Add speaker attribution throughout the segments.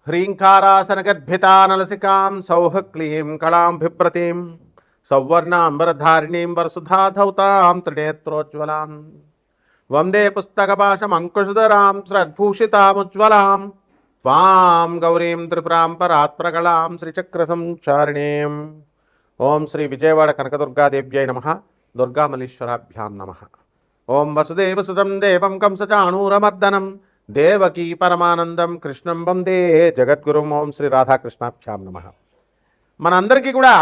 Speaker 1: హ్రీంకారాసనగద్భితానలసికాం సౌహక్లీం కళాం బిభ్రతీం సౌవర్ణాంబరధారిణీం వరసుధాధౌతాం త్రినేత్రోజ్వలాం వందే పుస్తకపాశమంకుశధరాం శ్రద్భూషితాముజ్వలాం త్వాం గౌరీం త్రిపురాం పరాత్ప్రకళాం శ్రీచక్రసంచారిణీం. ఓం శ్రీ విజయవాడ కనకదుర్గాదేవ్యై నమః. దుర్గామల్లీశ్వరాభ్యాం నమః. ఓం వసుదేవసుతం దేవం కంసచాణూరమర్దనం దేవకీ పరమానందం కృష్ణం వందే జగద్గురుం. ఓం శ్రీ రాధాకృష్ణాభ్యాం నమః. మనందరికీ కూడా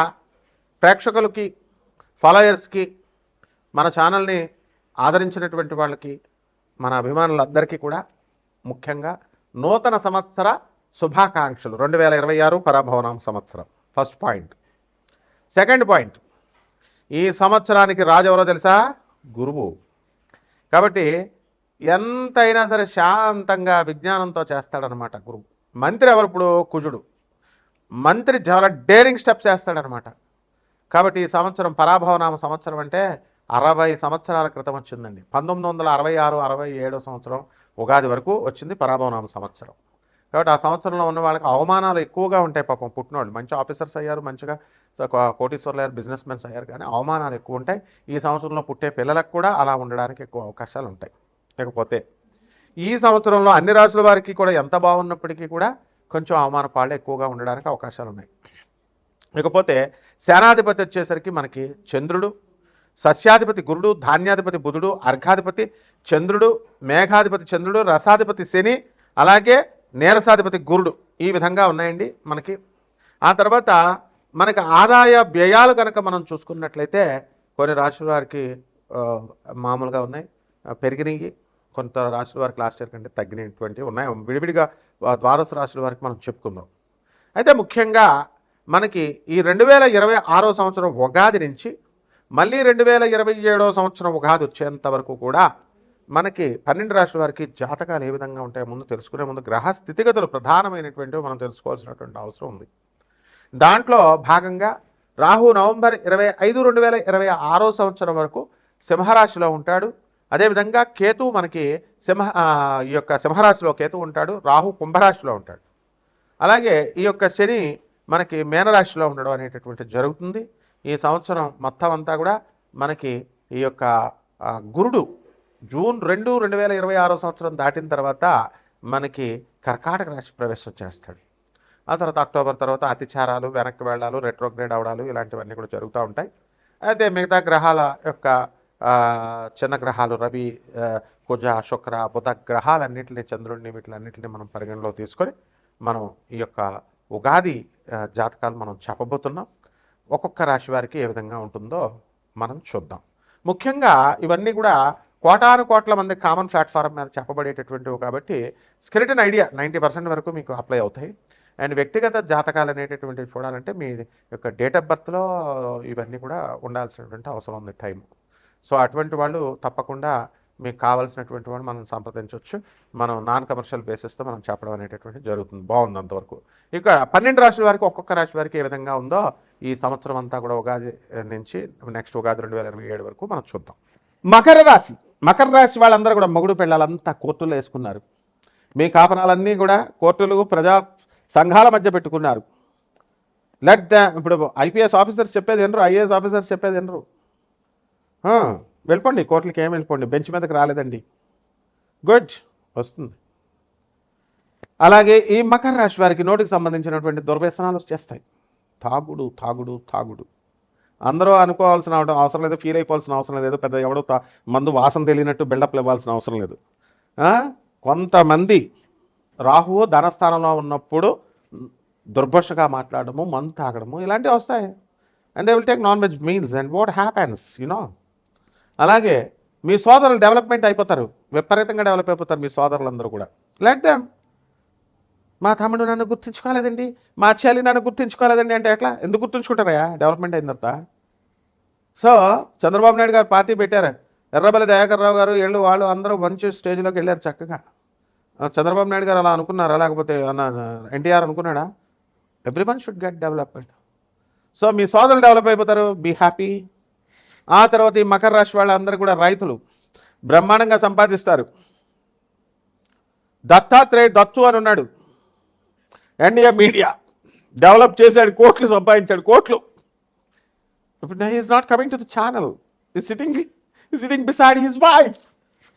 Speaker 1: ప్రేక్షకులకి, ఫాలోయర్స్కి, మన ఛానల్ని ఆదరించినటువంటి వాళ్ళకి, మన అభిమానులందరికీ కూడా ముఖ్యంగా నూతన సంవత్సర శుభాకాంక్షలు. 2026 పరాభవనామ సంవత్సరం ఫస్ట్ పాయింట్. సెకండ్ పాయింట్, ఈ సంవత్సరానికి రాజు ఎవరో తెలుసా? గురువు. కాబట్టి ఎంతైనా సరే శాంతంగా విజ్ఞానంతో చేస్తాడనమాట గురువు. మంత్రి ఎవరు? ఇప్పుడు కుజుడు. మంత్రి చాలా డేరింగ్ స్టెప్స్ వేస్తాడనమాట. కాబట్టి ఈ సంవత్సరం పరాభవనామ సంవత్సరం అంటే 60 సంవత్సరాల క్రితం వచ్చిందండి. 1966-67 సంవత్సరం ఉగాది వరకు వచ్చింది పరాభవనామ సంవత్సరం. కాబట్టి ఆ సంవత్సరంలో ఉన్న వాళ్ళకి అవమానాలు ఎక్కువగా ఉంటాయి. పాపం పుట్టినోళ్ళు మంచి ఆఫీసర్స్ అయ్యారు, మంచిగా కోటీశ్వర్లు అయ్యారు, బిజినెస్ మెన్స్ అయ్యారు, కానీ అవమానాలు ఎక్కువ ఉంటాయి. ఈ సంవత్సరంలో పుట్టే పిల్లలకు కూడా అలా ఉండడానికి ఎక్కువ అవకాశాలు ఉంటాయి. లేకపోతే ఈ సంవత్సరంలో అన్ని రాశుల వారికి కూడా ఎంత బాగున్నప్పటికీ కూడా కొంచెం అవమాన పాళ్ళు ఎక్కువగా ఉండడానికి అవకాశాలు ఉన్నాయి. ఇకపోతే సేనాధిపతి వచ్చేసరికి మనకి చంద్రుడు, సస్యాధిపతి గురుడు, ధాన్యాధిపతి బుధుడు, అర్ఘాధిపతి చంద్రుడు, మేఘాధిపతి చంద్రుడు, రసాధిపతి శని, అలాగే నీరసాధిపతి గురుడు. ఈ విధంగా ఉన్నాయండి మనకి. ఆ తర్వాత మనకి ఆదాయ వ్యయాలు కనుక మనం చూసుకున్నట్లయితే కొన్ని రాశుల వారికి మామూలుగా ఉన్నాయి, పెరిగినాయి. కొంత రాశుల వారికి లాస్ట్ ఇయర్ కంటే తగ్గినటువంటివి ఉన్నాయి. విడివిడిగా ద్వాదశ రాశుల వారికి మనం చెప్పుకుందాం. అయితే ముఖ్యంగా మనకి ఈ 2026 సంవత్సరం ఉగాది నుంచి మళ్ళీ 2027 సంవత్సరం ఉగాది వచ్చేంత వరకు కూడా మనకి 12 రాశుల వారికి జాతకాలు ఏ విధంగా ఉంటాయో ముందు తెలుసుకునే ముందు గ్రహ స్థితిగతులు ప్రధానమైనటువంటివి మనం తెలుసుకోవాల్సినటువంటి అవసరం ఉంది. దాంట్లో భాగంగా రాహు నవంబర్ 25, 2026 సంవత్సరం వరకు సింహరాశిలో ఉంటాడు. అదేవిధంగా కేతు మనకి ఈ యొక్క సింహరాశిలో కేతు ఉంటాడు, రాహు కుంభరాశిలో ఉంటాడు. అలాగే ఈ యొక్క శని మనకి మీనరాశిలో ఉండడం అనేటటువంటి జరుగుతుంది. ఈ సంవత్సరం మొత్తం అంతా కూడా మనకి ఈ యొక్క గురుడు జూన్ 2, 2026 సంవత్సరం దాటిన తర్వాత మనకి కర్కాటక రాశి ప్రవేశం చేస్తాడు. ఆ తర్వాత అక్టోబర్ తర్వాత అతిచారాలు, వెనక్కి వెళ్ళాలు, రెట్రోగ్రేడ్ అవడాలు ఇలాంటివన్నీ కూడా జరుగుతూ ఉంటాయి. అయితే మిగతా గ్రహాల యొక్క చిన్న గ్రహాలు రవి, కుజ, శుక్ర, బుధ గ్రహాలన్నింటినీ, చంద్రుడిని, వీటిలన్నింటినీ మనం పరిగణలో తీసుకొని మనం ఈ యొక్క ఉగాది జాతకాలు మనం చెప్పబోతున్నాం. ఒక్కొక్క రాశి వారికి ఏ విధంగా ఉంటుందో మనం చూద్దాం. ముఖ్యంగా ఇవన్నీ కూడా కోటాను కోట్ల మంది కామన్ ప్లాట్ఫారం మీద చెప్పబడేటటువంటివి కాబట్టి స్కెలిటన్ ఐడియా 90% వరకు మీకు అప్లై అవుతాయి. అండ్ వ్యక్తిగత జాతకాలు అనేటటువంటివి చూడాలంటే మీ యొక్క డేట్ ఆఫ్ బర్త్లో ఇవన్నీ కూడా ఉండాల్సినటువంటి అవసరం ఉంది టైం. సో అటువంటి వాళ్ళు తప్పకుండా మీకు కావాల్సినటువంటి వాళ్ళు మనం సంప్రదించవచ్చు. మనం నాన్ కమర్షియల్ బేసిస్తో మనం చెప్పడం అనేటటువంటి జరుగుతుంది. బాగుంది అంతవరకు. ఇక 12 రాశుల వారికి ఒక్కొక్క రాశి వారికి ఏ విధంగా ఉందో ఈ సంవత్సరం అంతా కూడా ఉగాది నుంచి నెక్స్ట్ ఉగాది 2027 వరకు మనం చూద్దాం. మకర రాశి. మకర రాశి వాళ్ళందరూ కూడా మొగుడు పెళ్ళాలంతా కోర్టులో వేసుకున్నారు. మీ కాపనాలన్నీ కూడా కోర్టులు, ప్రజా సంఘాల మధ్య పెట్టుకున్నారు. ఇప్పుడు ఐపీఎస్ ఆఫీసర్స్ చెప్పేది ఎనరు, ఐఏఎస్ ఆఫీసర్స్ చెప్పేది ఎనరు. వెళ్ళిపోండి కోర్టులకి, ఏం వెళ్ళిపోండి, బెంచ్ మీదకి రాలేదండి. గుడ్, వస్తుంది. అలాగే ఈ మకర రాశి వారికి నోటికి సంబంధించినటువంటి దుర్వ్యసనాలు చేస్తాయి. తాగుడు తాగుడు తాగుడు. అందరూ అనుకోవాల్సిన అవసరం లేదు, ఫీల్ అయిపోవాల్సిన అవసరం లేదు. పెద్ద ఎవడో మందు వాసన తెలియనట్టు బిల్డప్లు ఇవ్వాల్సిన అవసరం లేదు. కొంతమంది రాహువు ధనస్థానంలో ఉన్నప్పుడు దుర్భషగా మాట్లాడము, మందు తాగడము ఇలాంటివి వస్తాయి. And they will take non veg meals and what happens అలాగే మీ సోదరులు డెవలప్మెంట్ అయిపోతారు, విపరీతంగా డెవలప్ అయిపోతారు మీ సోదరులందరూ కూడా. Let them. మా తమ్ముడు నన్ను గుర్తుంచుకోలేదండి, మా చెల్లి నన్ను గుర్తుంచుకోలేదండి అంటే ఎట్లా? ఎందుకు గుర్తుంచుకుంటారా డెవలప్మెంట్ అయిన తర్వాత? సో చంద్రబాబు నాయుడు గారు పార్టీ పెట్టారు, ఎర్రబెల్లి దయాకర్ రావు గారు వాళ్ళు అందరూ మంచి స్టేజ్లోకి వెళ్ళారు చక్కగా. చంద్రబాబు నాయుడు గారు అలా అనుకున్నారా? లేకపోతే ఎన్టీఆర్ అనుకున్నాడా? Everyone should get development. So మీ సోదరులు డెవలప్ అయిపోతారు, బీ హ్యాపీ. ఆ తర్వాత ఈ మకర రాశి వాళ్ళందరూ కూడా రైతులు బ్రహ్మాండంగా సంపాదిస్తారు. దత్తాత్రేయ దత్తు అని ఉన్నాడు, ఎన్డీఏ మీడియా డెవలప్ చేశాడు, కోట్లు సంపాదించాడు, కోట్లు. ఇప్పుడు he's not coming to the channel, is sitting beside his wife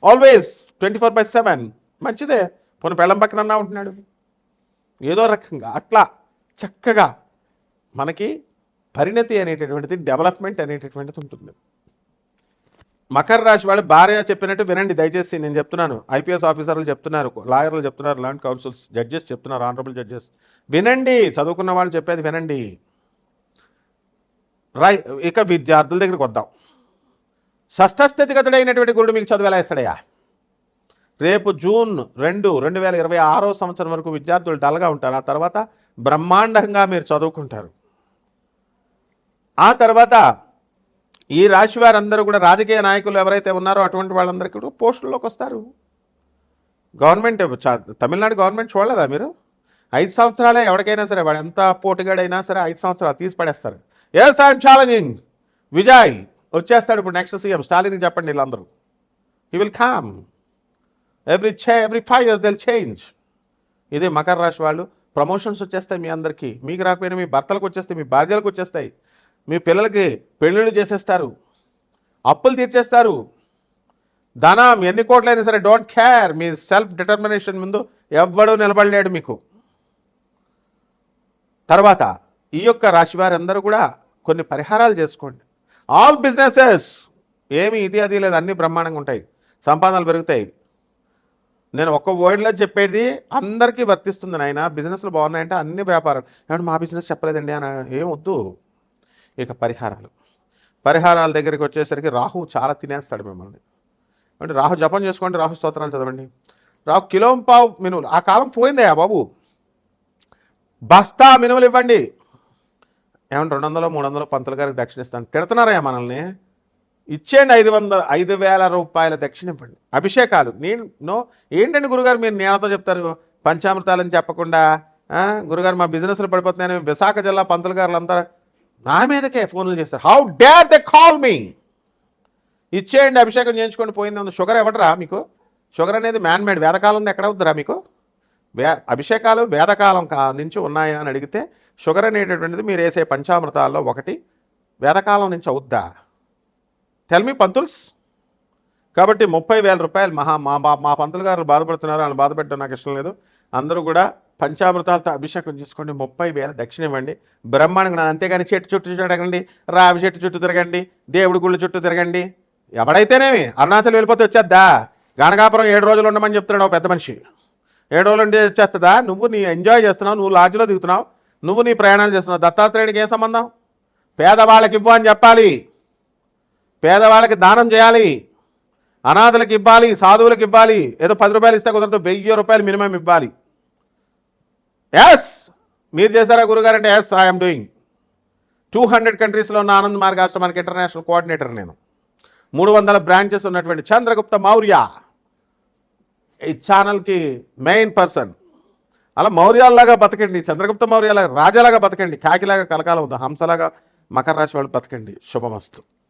Speaker 1: always 24/7. మంచిదే, పోనీ పెళ్ళం పక్కన ఉంటున్నాడు ఏదో రకంగా. అట్లా చక్కగా మనకి పరిణతి అనేటటువంటిది, డెవలప్మెంట్ అనేటటువంటిది ఉంటుంది. మకర రాశి వాళ్ళు భార్య చెప్పినట్టు వినండి దయచేసి. నేను చెప్తున్నాను, ఐపీఎస్ ఆఫీసర్లు చెప్తున్నారు, లాయర్లు చెప్తున్నారు, ల్యాండ్ కౌన్సిల్స్ జడ్జెస్ చెప్తున్నారు, ఆనరబుల్ జడ్జెస్ వినండి, చదువుకున్న వాళ్ళు చెప్పేది వినండి. ఇక విద్యార్థుల దగ్గరికి వద్దాం. షష్ఠస్థితిగతుడైనటువంటి గురుడు మీకు చదువు ఎలా ఇస్తాడయ్యా? రేపు జూన్ 2, 2026 సంవత్సరం వరకు విద్యార్థులు డల్గా ఉంటారు. ఆ తర్వాత బ్రహ్మాండంగా మీరు చదువుకుంటారు. ఆ తర్వాత ఈ రాశి వారందరూ కూడా రాజకీయ నాయకులు ఎవరైతే ఉన్నారో అటువంటి వాళ్ళందరికీ కూడా పోస్టుల్లోకి వస్తారు. గవర్నమెంట్, తమిళనాడు గవర్నమెంట్ చూడలేదా మీరు? 5 సంవత్సరాలే ఎవరికైనా సరే, వాడు ఎంత పోటుగాడైనా సరే 5 సంవత్సరాలు తీసి పడేస్తారు. ఎస్ ఐఎమ్ ఛాలెంజింగ్ విజయ్ వచ్చేస్తాడు ఇప్పుడు నెక్స్ట్ సీఎం. స్టాలిన్కి చెప్పండి వీళ్ళందరూ, he will come every 5 years they'll change. ఇదే మకర రాశి వాళ్ళు. ప్రమోషన్స్ వచ్చేస్తాయి మీ అందరికీ, మీకు రాకపోయినా మీ భర్తలకు వచ్చేస్తాయి, మీ భార్యలకు వచ్చేస్తాయి, మీ పిల్లలకి పెళ్ళిళ్ళు చేసేస్తారు, అప్పులు తీర్చేస్తారు. ధనం ఎన్ని కోట్లైనా సరే don't care, me self determination ముందు ఎవ్వడూ నిలబడలేడు మీకు. తర్వాత ఈ యొక్క రాశి వారందరూ కూడా కొన్ని పరిహారాలు చేసుకోండి. ఆల్ బిజినెసెస్ ఏమి ఇది అది లేదు, అన్నీ బ్రహ్మాండంగా ఉంటాయి, సంపాదనలు పెరుగుతాయి. నేను ఒక్క వర్డ్లో చెప్పేది అందరికీ వర్తిస్తుంది నాయన. బిజినెస్లు బాగున్నాయంటే అన్ని వ్యాపారం, ఏమంటే మా బిజినెస్ చెప్పలేదండి అని ఏం వద్దు. ఇక పరిహారాల దగ్గరికి వచ్చేసరికి రాహు చాలా తినేస్తాడు మిమ్మల్ని. అంటే రాహు జపం చేసుకోండి, రాహు స్తోత్రాలు చదవండి. రాహు కిలోంపావు మినువులు, ఆ కాలం పోయిందయ్యా బాబు. బస్తా మినువులు ఇవ్వండి. ఏమంటే 200, 300 పంతులు గారికి దక్షిణ ఇస్తాను. తిడుతున్నారయ్యా మనల్ని. ఇచ్చేయండి 5,000 రూపాయల దక్షిణ ఇవ్వండి. అభిషేకాలు ఏంటండి గురుగారు మీరు నీళ్ళతో చెప్తారు, పంచామృతాలని చెప్పకుండా. గురుగారు మా బిజినెస్లు పడిపోతున్నాయని విశాఖ జిల్లా పంతులు గారులంతా నా మీదకే ఫోన్లు చేస్తారు. How dare they call me. ఇచ్చేయండి, అభిషేకం చేయించుకొని పోయింది. షుగర్ ఎవడరా మీకు? షుగర్ అనేది మ్యాన్ మేడ్, వేదకాలం ఉంది, ఎక్కడ అవుద్దిరా మీకు? అభిషేకాలు వేదకాలం నుంచి ఉన్నాయా అని అడిగితే షుగర్ అనేటటువంటిది మీరు వేసే పంచామృతాల్లో ఒకటి వేదకాలం నుంచి అవుద్దా? టెల్ మీ పంతుల్స్. కాబట్టి 30,000 రూపాయలు మా పంతులు గారు బాధపడుతున్నారు, వాళ్ళు బాధపెట్టడం నాకు ఇష్టం లేదు. అందరూ కూడా పంచామృతాలతో అభిషేకం చేసుకోండి, 30,000 దక్షిణ ఇవ్వండి. బ్రహ్మాండంగా. అంతేగాని చెట్టు చుట్టూ తిరగండి, రావి చెట్టు చుట్టూ తిరగండి, దేవుడి గుళ్ళు చుట్టూ తిరగండి. ఎవడైతేనేమి అరుణాచల్ వెళ్ళిపోతే వచ్చేద్దా? గణగాపురం 7 రోజులు ఉండమని చెప్తున్నాడు ఒక పెద్ద మనిషి. 7 రోజులు ఉంటే వచ్చేస్తుందా? నువ్వు నీ ఎంజాయ్ చేస్తున్నావు, నువ్వు లాడ్జ్లో దిగుతున్నావు, నువ్వు నీ ప్రయాణాలు చేస్తున్నావు. దత్తాత్రేయుడికి ఏ సంబంధం? పేదవాళ్ళకి ఇవ్వు అని చెప్పాలి, పేదవాళ్ళకి దానం చేయాలి, అనాథలకు ఇవ్వాలి, సాధువులకు ఇవ్వాలి. ఏదో 10 రూపాయలు ఇస్తే కుదరదు, 1000 రూపాయలు మినిమం ఇవ్వాలి. ఎస్ మీరు చేశారా గురుగారు అంటే ఎస్ ఐఎమ్ డూయింగ్. 200 కంట్రీస్లో ఉన్న ఆనంద్ మార్గ్ ఆశ్రమానికి ఇంటర్నేషనల్ కోఆర్డినేటర్ నేను. 300 బ్రాంచెస్ ఉన్నటువంటి చంద్రగుప్త మౌర్య ఈ ఛానల్కి మెయిన్ పర్సన్. అలా మౌర్యాలలాగా బతకండి, చంద్రగుప్త మౌర్యాలాగా రాజాలాగా బతకండి, కాకిలాగా కలకాలం హంసలాగా మకర రాశి వాళ్ళు బతకండి. శుభమస్తు.